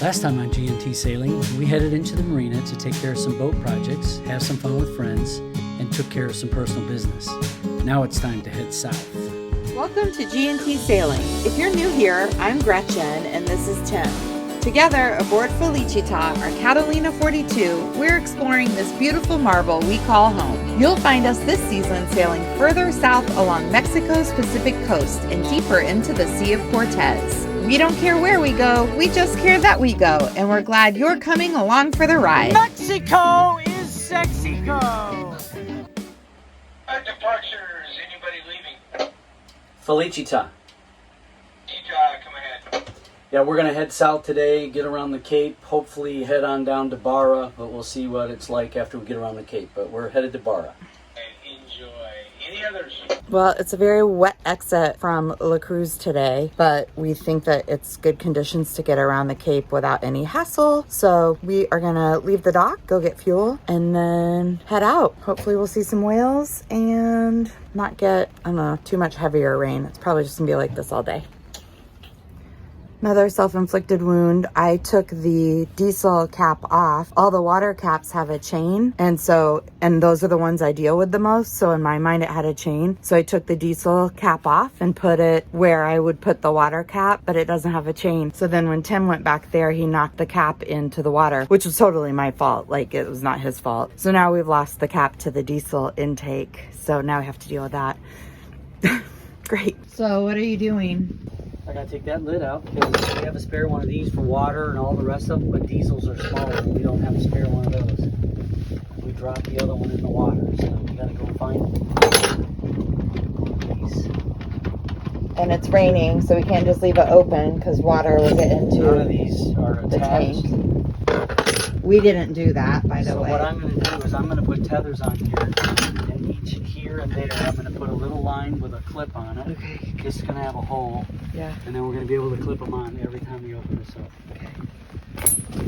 Last time on GNT Sailing, we headed into the marina to take care of some boat projects, have some fun with friends, and took care of some personal business. Now it's time to head south. Welcome to GNT Sailing. If you're new here, I'm Gretchen and this is Tim. Together aboard Felicita, our Catalina 42, we're exploring this beautiful marble we call home. You'll find us this season sailing further south along Mexico's Pacific coast and deeper into the Sea of Cortez. We don't care where we go, we just care that we go, and we're glad you're coming along for the ride. Mexico is Sexico! Departures, anybody leaving? Felicita. Come ahead. Yeah, we're going to head south today, get around the Cape, hopefully head on down to Barra, but we'll see what it's like after we get around the Cape. But we're headed to Barra. Enjoy. Any others? Well, it's a very wet exit from La Cruz today, but we think that it's good conditions to get around the Cape without any hassle. So we are gonna leave the dock, go get fuel, and then head out. Hopefully we'll see some whales and not get, I don't know, too much heavier rain. It's probably just gonna be like this all day. Another self-inflicted wound. I took the diesel cap off. All the water caps have a chain, and those are the ones I deal with the most. So in my mind, it had a chain. So I took the diesel cap off and put it where I would put the water cap, but it doesn't have a chain. So then when Tim went back there, he knocked the cap into the water, which was totally my fault. Like, it was not his fault. So now we've lost the cap to the diesel intake. So now we have to deal with that. Great. So what are you doing? I gotta take that lid out because we have a spare one of these for water and all the rest of them, but diesels are smaller and we don't have a spare one of those. We dropped the other one in the water, so we gotta go find these. And it's raining, so we can't just leave it open because water will get into None of these are the attached. tank. We didn't do that, by the way. So what I'm gonna do is I'm gonna put tethers on here, and each here and there I'm gonna put a little line with a clip on it. Okay. This is gonna have a hole. Yeah. And then we're going to be able to clip them on every time we open this up. Okay.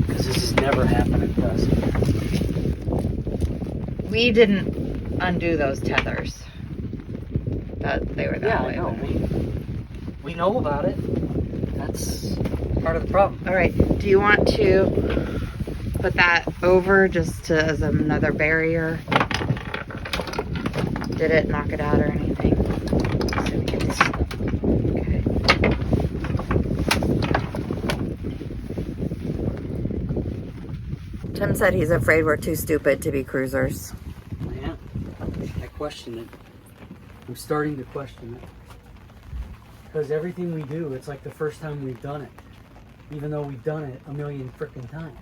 Because this has never happened to us. We didn't undo those tethers. They were that way. Yeah, I know. We know about it. That's part of the problem. All right. Do you want to put that over just as another barrier? Did it knock it out or anything? So we can just... Okay. Tim said he's afraid we're too stupid to be cruisers. Yeah, I question it. I'm starting to question it. Because everything we do, it's like the first time we've done it. Even though we've done it a million frickin' times.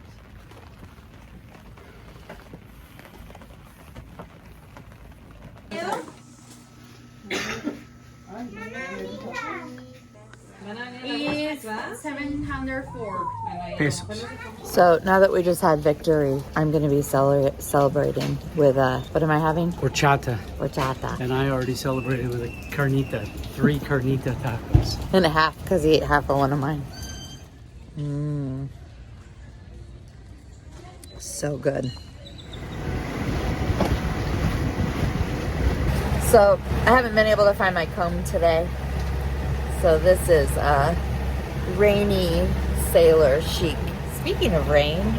It's 704 Pesos. So now that we just had victory, I'm going to be celebrating with, what am I having? Horchata. Horchata. And I already celebrated with a carnita. 3 carnita tacos. And a half, because he ate half of one of mine. So good. So I haven't been able to find my comb today. So this is rainy sailor chic. Speaking of rain,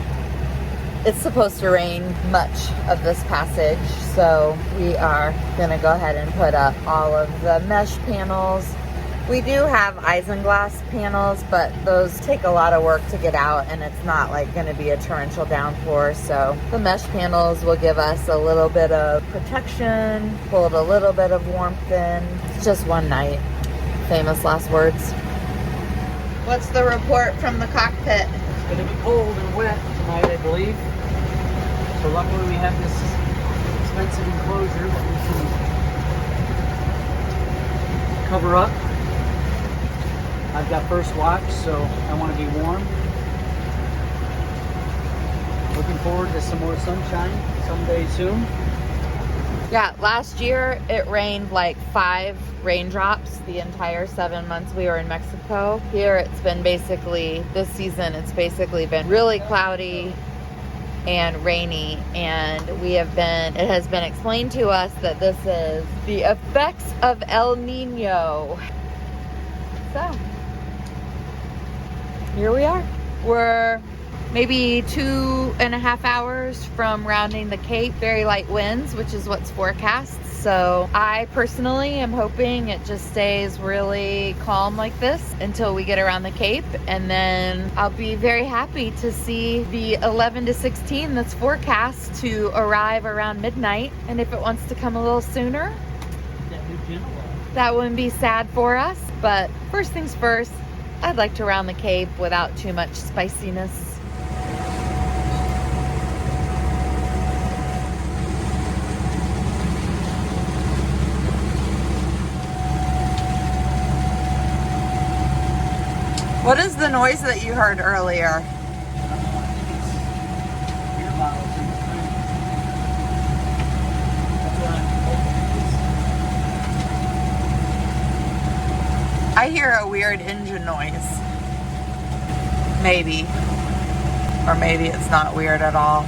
it's supposed to rain much of this passage. So we are gonna go ahead and put up all of the mesh panels. We do have isinglass panels, but those take a lot of work to get out and it's not like gonna be a torrential downpour. So the mesh panels will give us a little bit of protection, hold a little bit of warmth in. It's just one night. Famous last words. What's the report from the cockpit? It's going to be cold and wet tonight, I believe. So luckily we have this expensive enclosure that we can cover up. I've got first watch, so I want to be warm. Looking forward to some more sunshine someday soon. Yeah, last year it rained like 5 raindrops the entire 7 months we were in Mexico. Here it's been basically, this season it's basically been really cloudy and rainy, and it has been explained to us that this is the effects of El Nino. So, here we are. We're maybe 2.5 hours from rounding the Cape. Very light winds, which is what's forecast. So I personally am hoping it just stays really calm like this until we get around the Cape. And then I'll be very happy to see the 11 to 16 that's forecast to arrive around midnight. And if it wants to come a little sooner, that wouldn't be sad for us. But first things first, I'd like to round the Cape without too much spiciness. What is the noise that you heard earlier? I hear a weird engine noise. Maybe. Or maybe it's not weird at all.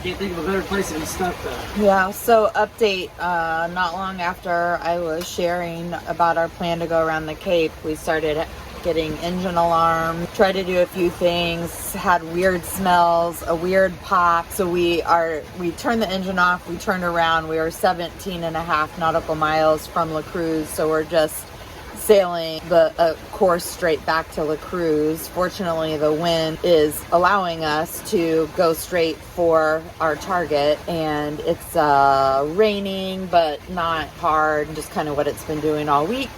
Can't think of a better place to be stuck though. Yeah, so update, not long after I was sharing about our plan to go around the Cape, we started getting engine alarm, tried to do a few things, had weird smells, a weird pop. So we turned the engine off, we turned around, we were 17.5 nautical miles from La Cruz, so we're just sailing the course straight back to La Cruz. Fortunately, the wind is allowing us to go straight for our target, and it's raining but not hard, just kind of what it's been doing all week.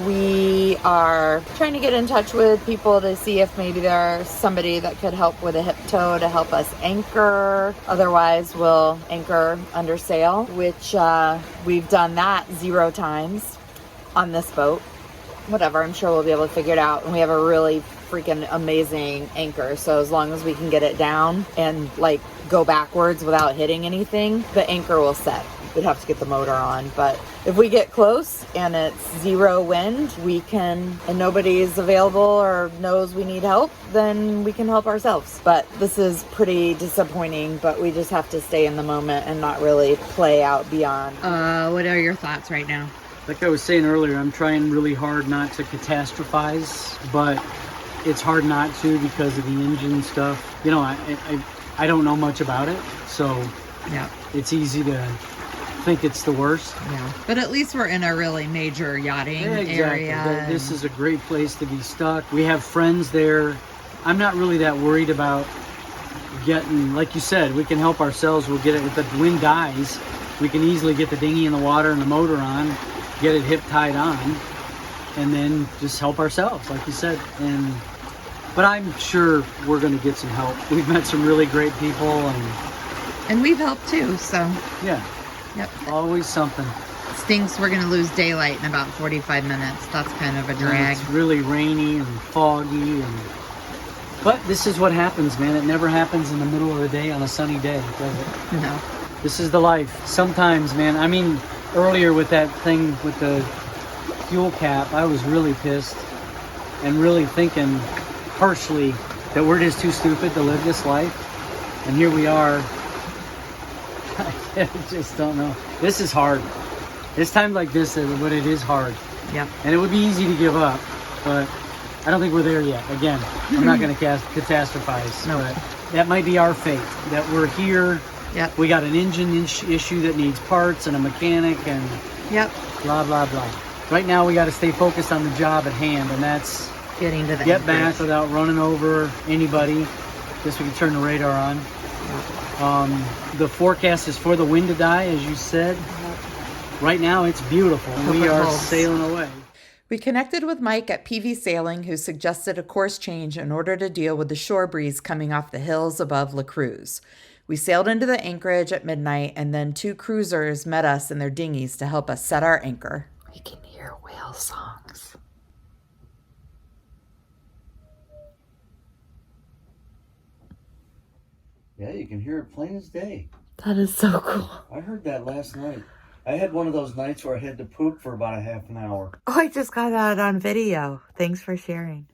We are trying to get in touch with people to see if maybe there's somebody that could help with a hip tow to help us anchor. Otherwise, we'll anchor under sail, which we've done that 0 times on this boat. Whatever, I'm sure we'll be able to figure it out. And we have a really freaking amazing anchor. So as long as we can get it down and like go backwards without hitting anything, the anchor will set. We'd have to get the motor on, but if we get close and it's 0 wind, we can, and nobody's available or knows we need help, then we can help ourselves. But this is pretty disappointing, but we just have to stay in the moment and not really play out beyond. What are your thoughts right now? Like I was saying earlier, I'm trying really hard not to catastrophize, but it's hard not to because of the engine stuff. You know, I don't know much about it, so yeah, it's easy to think it's the worst. Yeah, but at least we're in a really major yachting area. This is a great place to be stuck. We have friends there. I'm not really that worried about getting, like you said, we can help ourselves. We'll get it. If the wind dies, we can easily get the dinghy in the water and the motor on, get it hip tied on, and then just help ourselves, like you said. But I'm sure we're going to get some help. We've met some really great people, and we've helped too. So yeah. Yep. Always something. Stinks we're going to lose daylight in about 45 minutes. That's kind of a drag. It's really rainy and foggy. But this is what happens, man. It never happens in the middle of the day on a sunny day, does it? No. This is the life. Sometimes, man, I mean, earlier with that thing with the fuel cap, I was really pissed and really thinking harshly that we're just too stupid to live this life. And here we are. I just don't know. This is hard. It's times like this but it is hard. Yeah. And it would be easy to give up, but I don't think we're there yet. Again, I'm not going to catastrophize. No. But that might be our fate, that we're here. Yep. We got an engine issue that needs parts and a mechanic and yep, blah, blah, blah. Right now we got to stay focused on the job at hand, and that's getting to the get back without running over anybody. Guess we can turn the radar on. The forecast is for the wind to die, as you said. Right now, it's beautiful. We are sailing away. We connected with Mike at PV Sailing, who suggested a course change in order to deal with the shore breeze coming off the hills above La Cruz. We sailed into the anchorage at midnight, and then 2 cruisers met us in their dinghies to help us set our anchor. We can hear whale songs. Yeah, you can hear it plain as day. That is so cool. I heard that last night. I had one of those nights where I had to poop for about a half an hour. Oh, I just got that on video. Thanks for sharing.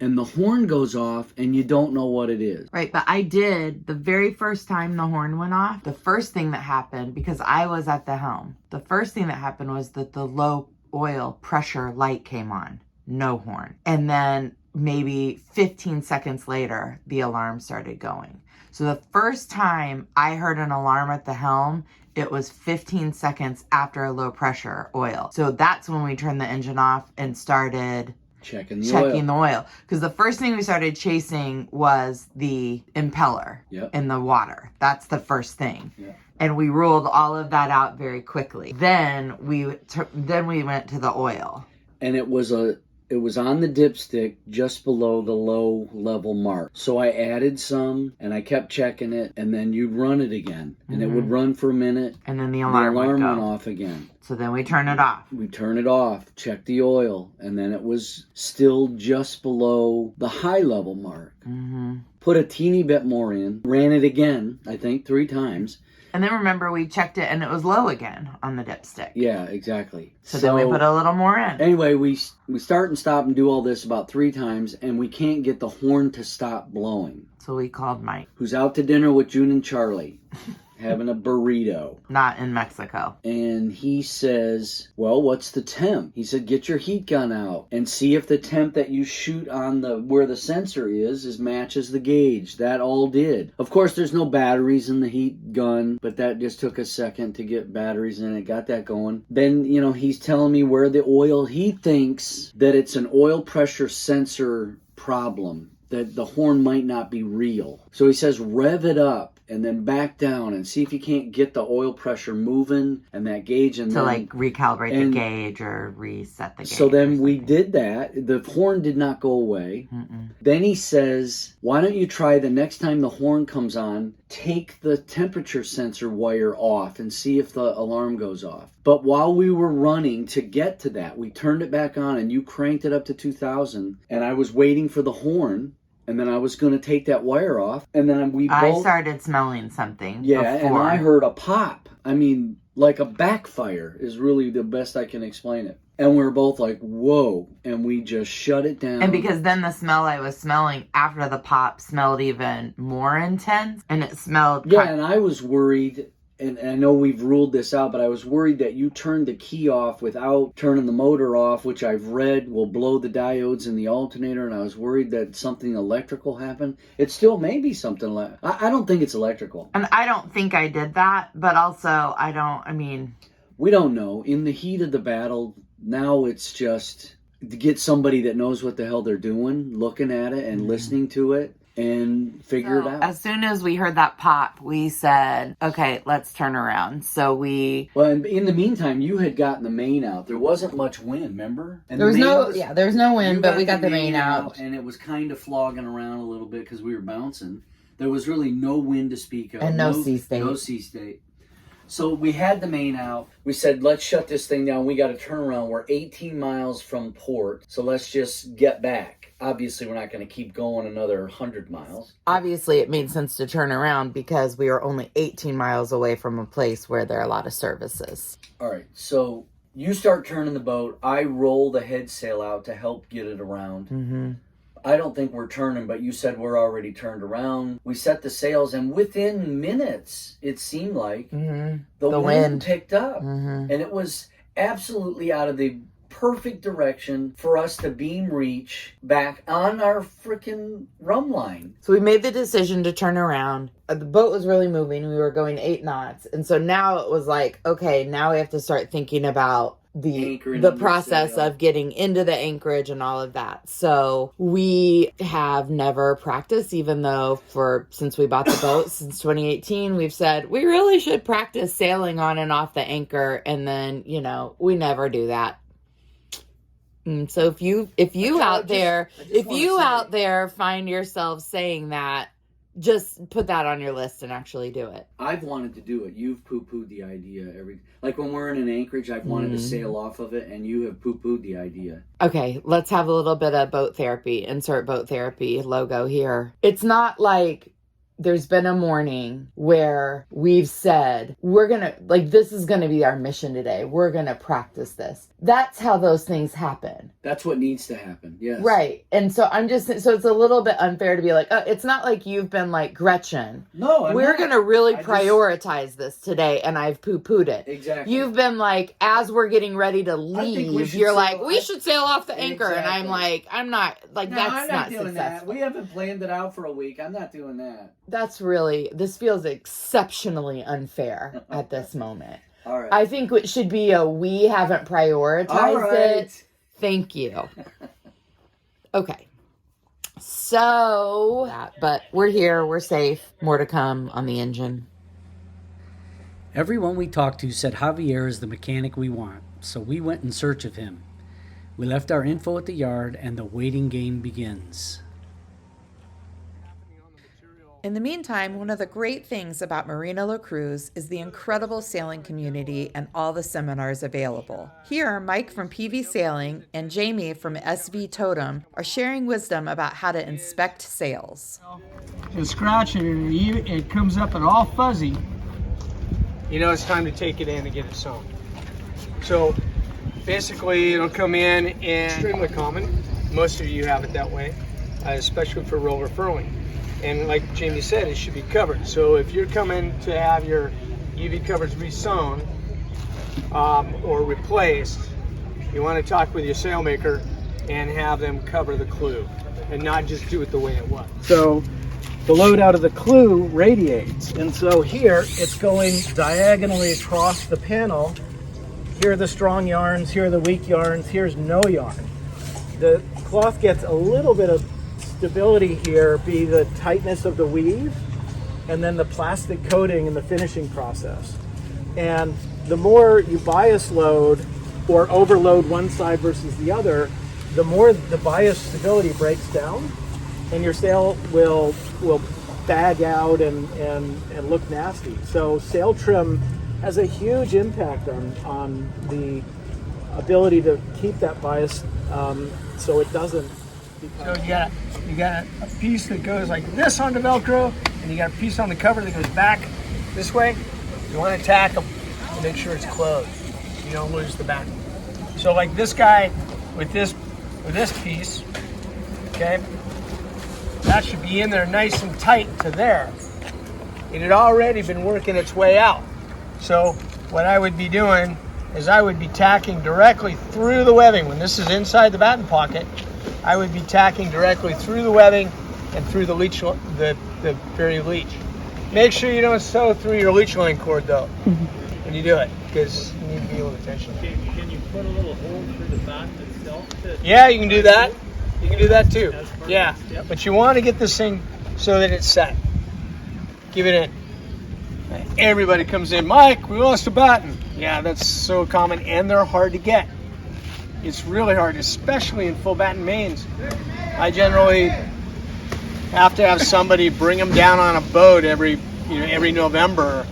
And the horn goes off and you don't know what it is. Right, but I did, the very first time the horn went off, the first thing that happened, because I was at the helm, the first thing that happened was that the low oil pressure light came on. No horn. And then maybe 15 seconds later, the alarm started going. So the first time I heard an alarm at the helm, it was 15 seconds after a low pressure oil. So that's when we turned the engine off and started checking the oil. Because the first thing we started chasing was the impeller in the water. That's the first thing. Yeah. And we ruled all of that out very quickly. Then we went to the oil. And it was on the dipstick just below the low level mark. So I added some and I kept checking it, and then you'd run it again. And it would run for a minute. And then the alarm went off again. So then we turn it off. We turn it off, check the oil, and then it was still just below the high level mark. Put a teeny bit more in, ran it again, I think 3 times. And then remember, we checked it and it was low again on the dipstick. Yeah, exactly. So then we put a little more in. Anyway, we start and stop and do all this about 3 times, and we can't get the horn to stop blowing. So we called Mike, who's out to dinner with June and Charlie, having a burrito. Not in Mexico. And he says, well, what's the temp? He said, get your heat gun out and see if the temp that you shoot on where the sensor is matches the gauge. That all did. Of course, there's no batteries in the heat gun, but that just took a second to get batteries in it. Got that going. Then, he's telling me where the oil, he thinks that it's an oil pressure sensor problem, that the horn might not be real. So he says, rev it up and then back down and see if you can't get the oil pressure moving and that gauge. And to recalibrate the gauge or reset the gauge. So then we did that. The horn did not go away. Then he says, why don't you try the next time the horn comes on, take the temperature sensor wire off and see if the alarm goes off. But while we were running to get to that, we turned it back on and you cranked it up to 2000, and I was waiting for the horn. And then I was going to take that wire off. And then I started smelling something. Yeah, before. And I heard a pop. I mean, like a backfire is really the best I can explain it. And we were both like, whoa. And we just shut it down. And because then the smell I was smelling after the pop smelled even more intense. And it smelled... Yeah, and I was worried... And I know we've ruled this out, but I was worried that you turned the key off without turning the motor off, which I've read will blow the diodes in the alternator, and I was worried that something electrical happened. It still may be something like... I don't think it's electrical. And I don't think I did that, but also we don't know. In the heat of the battle, now it's just to get somebody that knows what the hell they're doing, looking at it and listening to it. And figure it out. As soon as we heard that pop, we said, okay, let's turn around. So Well, and in the meantime, you had gotten the main out. There wasn't much wind, remember? And there was no wind, but we got the main out. And it was kind of flogging around a little bit because we were bouncing. There was really no wind to speak of. And no sea state. No sea state. So we had the main out. We said, let's shut this thing down. We got to turn around. We're 18 miles from port, so let's just get back. Obviously, we're not going to keep going another 100 miles. Obviously, it made sense to turn around because we are only 18 miles away from a place where there are a lot of services. All right, so you start turning the boat. I roll the head sail out to help get it around. I don't think we're turning, but you said we're already turned around. We set the sails, and within minutes, it seemed like the wind picked up. And it was absolutely out of the perfect direction for us to beam reach back on our freaking rum line. So we made the decision to turn around. The boat was really moving. We were going 8 knots. And so now it was like, okay, now we have to start thinking about the process of getting into the anchorage and all of that. So we have never practiced, even though since we bought the boat since 2018, we've said we really should practice sailing on and off the anchor. And then, we never do that. So if you out there find yourself saying that, just put that on your list and actually do it. I've wanted to do it. You've poo-pooed the idea like when we're in an anchorage, I've wanted to sail off of it, and you have poo-pooed the idea. Okay, let's have a little bit of boat therapy. Insert boat therapy logo here. It's not like there's been a morning where we've said, we're going to, like, this is going to be our mission today. We're going to practice this. That's how those things happen. That's what needs to happen. Yes. Right. And so so it's a little bit unfair to be like, oh, it's not like you've been like, Gretchen. No, we're going to really prioritize this today. And I've poo-pooed it. Exactly. You've been like, as we're getting ready to leave, you're like, we should sail off the anchor. Exactly. And I'm like, I'm not, like, No, that's I'm not doing successful. that. We haven't planned it out for a week. I'm not doing that. This feels exceptionally unfair at this moment. All right. I think it should be we haven't prioritized it. Thank you. Okay. So, but we're here. We're safe. More to come on the engine. Everyone we talked to said Javier is the mechanic we want, so we went in search of him. We left our info at the yard, and the waiting game begins. In the meantime, one of the great things about Marina La Cruz is the incredible sailing community and all the seminars available. Here, Mike from PV Sailing and Jamie from SV Totem are sharing wisdom about how to inspect sails. You scratch it and it comes up and all fuzzy. You know it's time to take it in and get it sewn. So basically it'll come in and extremely common. Most of you have it that way, especially for roller furling. And like Jamie said, it should be covered. So if you're coming to have your UV covers re-sewn or replaced, you want to talk with your sailmaker and have them cover the clew and not just do it the way it was. So the load out of the clew radiates, and so here it's going diagonally across the panel. Here are the strong yarns, here are the weak yarns, here's no yarn. The cloth gets a little bit of stability here, be the tightness of the weave, and then the plastic coating in the finishing process. And the more you bias load or overload one side versus the other, the more the bias stability breaks down, and your sail will bag out and look nasty. So sail trim has a huge impact on the ability to keep that bias so it doesn't. So you got a piece that goes like this on the Velcro, and you got a piece on the cover that goes back this way. You want to tack them to make sure it's closed. You don't lose the back. So like this guy with this piece, okay, that should be in there nice and tight to there. It had already been working its way out. So what I would be doing is I would be tacking directly through the webbing. When this is inside the batten pocket, I would be tacking directly through the webbing and through the leech, the very leech. Make sure you don't sew through your leech line cord though when you do it, because you need to be able to tension. Can you put a little hole through the batten itself? Yeah, you can do that. You can do that too. That's perfect. Yeah, Yep. but you want to get this thing so that it's set. Give it in. Everybody comes in, Mike, we lost a batten. Yeah, that's so common, and they're hard to get. It's really hard, especially in full batten mains. I generally have to have somebody bring them down on a boat every November.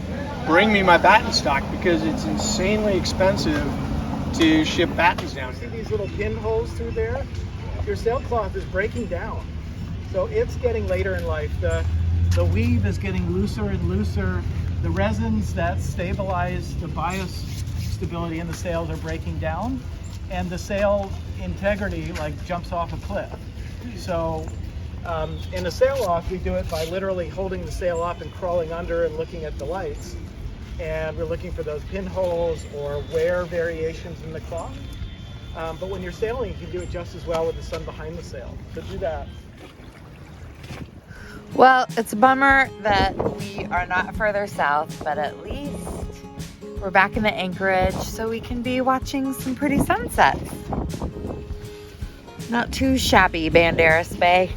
Bring me my batten stock because it's insanely expensive to ship battens down See here. these little pinholes through there? Your sailcloth is breaking down. So it's getting later in life. The weave is getting looser and looser. The resins that stabilize the bias stability in the sails are breaking down, and the sail integrity like jumps off a cliff. So in a sail off, we do it by literally holding the sail up and crawling under and looking at the lights. And we're looking for those pinholes or wear variations in the cloth. But when you're sailing, you can do it just as well with the sun behind the sail. So do that. Well, it's a bummer that we are not further south, but at least we're back in the anchorage so we can be watching some pretty sunsets. Not too shabby, Banderas Bay.